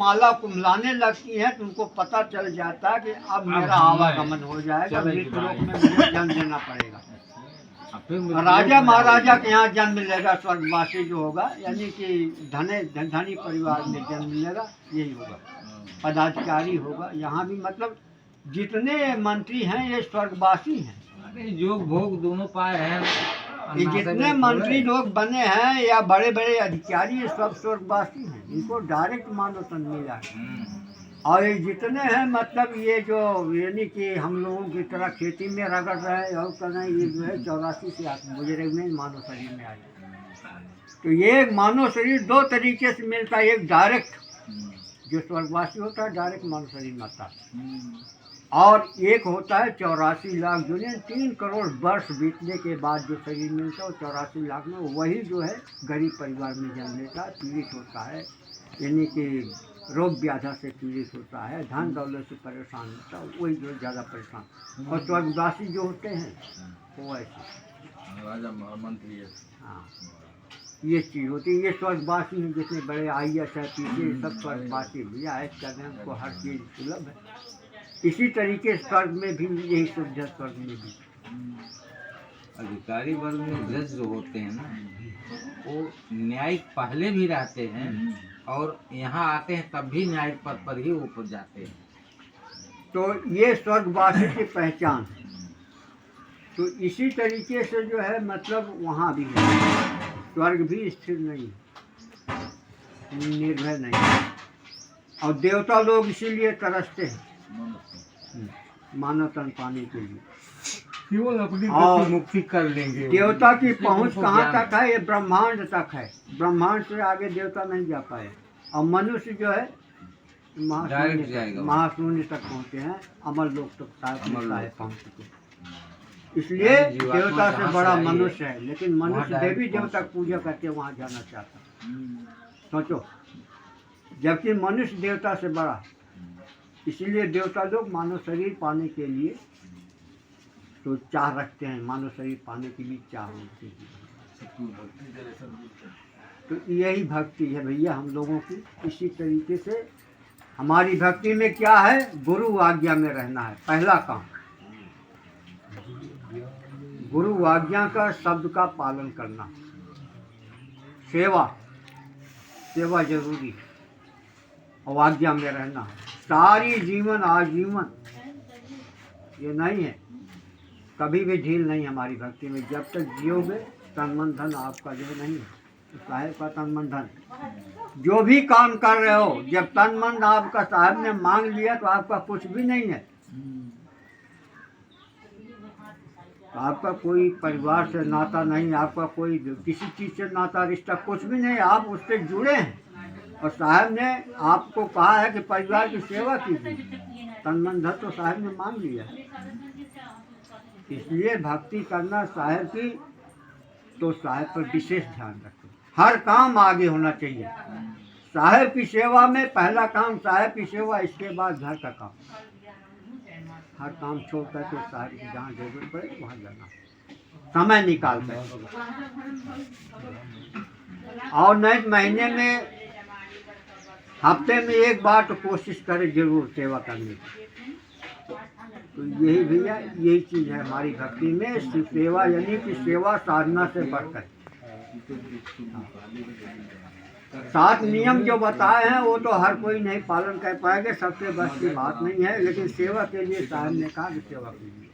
माला कुम्हलाने लगती हैं तो उनको पता चल जाता है कि अब मेरा आवागमन हो जाएगा, मृत्यु लोक में मुझे जन्म देना पड़ेगा। राजा महाराजा के यहाँ जन्म मिलेगा, स्वर्गवासी जो होगा, यानी कि धनी परिवार में जन्म मिलेगा, यही होगा। पदाधिकारी होगा। यहाँ भी मतलब जितने मंत्री हैं ये स्वर्गवासी हैं। योग भोग दोनों पाए हैं। ये जितने मंत्री लोग बने हैं या बड़े बड़े अधिकारी, ये सब स्वर्गवासी हैं। इनको डायरेक्ट मानव तन मिला है। और ये जितने हैं मतलब ये जो यानी कि हम लोगों की तरह खेती में रगड़ रहे हैं और कर रहे हैं, ये जो है 84 से आत्म बुजुर्ग में मानव शरीर में आए। तो ये मानव शरीर दो तरीके से मिलता है। एक डायरेक्ट जो स्वर्गवासी होता है, डायरेक्ट मानव शरीर में आता है, और एक होता है 84 लाख जो 3 करोड़ वर्ष बीतने के बाद जो शरीर मिलता है, 84 लाख में वही जो है गरीब परिवार में जन्म लेता है, पीड़ित होता है, यानी कि रोग व्याधा से पीड़ित होता है, धन दौलत से परेशान होता है, वही जो ज़्यादा परेशान। और स्वर्गवासी जो होते हैं वो ऐसे राजा मंत्री। हाँ, ये चीज़ होती है। ये स्वर्गवासी हैं, जितने बड़े IAS है, पीछे सब स्वर्गवासी भैया ऐसे कर रहे हैं, उनको हर चीज़ सुलभ है। इसी तरीके स्वर्ग में भी यही सुविधा, स्वर्ग में भी अधिकारी वर्ग में जज जो होते हैं ना, वो न्यायिक पहले भी रहते हैं और यहाँ आते हैं तब भी न्यायिक पद पर ही ऊपर जाते हैं। तो ये स्वर्गवासी की पहचान है। तो इसी तरीके से जो है मतलब वहाँ भी है, स्वर्ग भी स्थिर नहीं है, निर्भय नहीं है। और देवता लोग इसीलिए तरसते हैं मानव तन पाने के लिए, केवल अपनी और मुक्ति कर लेंगे। देवता की पहुंच कहाँ तक है? ये ब्रह्मांड तक है। ब्रह्मांड से आगे देवता नहीं जा पाए। और मनुष्य जो है महाशून्य तक पहुँचे हैं, अमर लोक तक पहुँच चुके। इसलिए देवता से बड़ा मनुष्य है, लेकिन मनुष्य देवी देवता पूजा करके वहाँ जाना चाहता। सोचो, जबकि मनुष्य देवता से बड़ा है। इसीलिए देवता लोग मानव शरीर पाने के लिए तो चाह रखते हैं, मानव शरीर पाने के लिए चाह होती है। तो यही भक्ति है भैया हम लोगों की। इसी तरीके से हमारी भक्ति में क्या है? गुरु आज्ञा में रहना है पहला काम। गुरु आज्ञा का शब्द का पालन करना, सेवा जरूरी है, और आज्ञा में रहना है सारी जीवन आजीवन। ये नहीं है, कभी भी ढील नहीं हमारी भक्ति में। जब तक जियोगे तन मन धन आपका जो नहीं है, तो साहेब का तन मन धन। जो भी काम कर रहे हो, जब तन मन आपका साहब ने मांग लिया तो आपका कुछ भी नहीं है। तो आपका कोई परिवार से नाता नहीं, आपका कोई किसी चीज़ से नाता रिश्ता कुछ भी नहीं, आप उससे जुड़े हैं। और साहब ने आपको कहा है कि परिवार की सेवा कीजिए, तन मन धन तो साहब ने मांग लिया। इसलिए भक्ति करना साहब की, तो साहब पर विशेष ध्यान रखो। हर काम आगे होना चाहिए। साहब की सेवा में पहला काम साहब की सेवा, इसके बाद घर का काम। हर काम छोड़ करके साहब की जहाँ जरूरत पड़े वहाँ जाना, समय निकाल कर। और नहीं महीने में, हफ्ते में एक बार तो कोशिश करें जरूर सेवा करने की। तो यही भैया यही चीज़ है हमारी भक्ति में, सेवा यानी कि सेवा साधना से बढ़कर। 7 नियम जो बताए हैं वो तो हर कोई नहीं पालन कर पाएगा, सबसे बस की बात नहीं है। लेकिन सेवा के लिए साहब ने कहा कि सेवा कीजिए।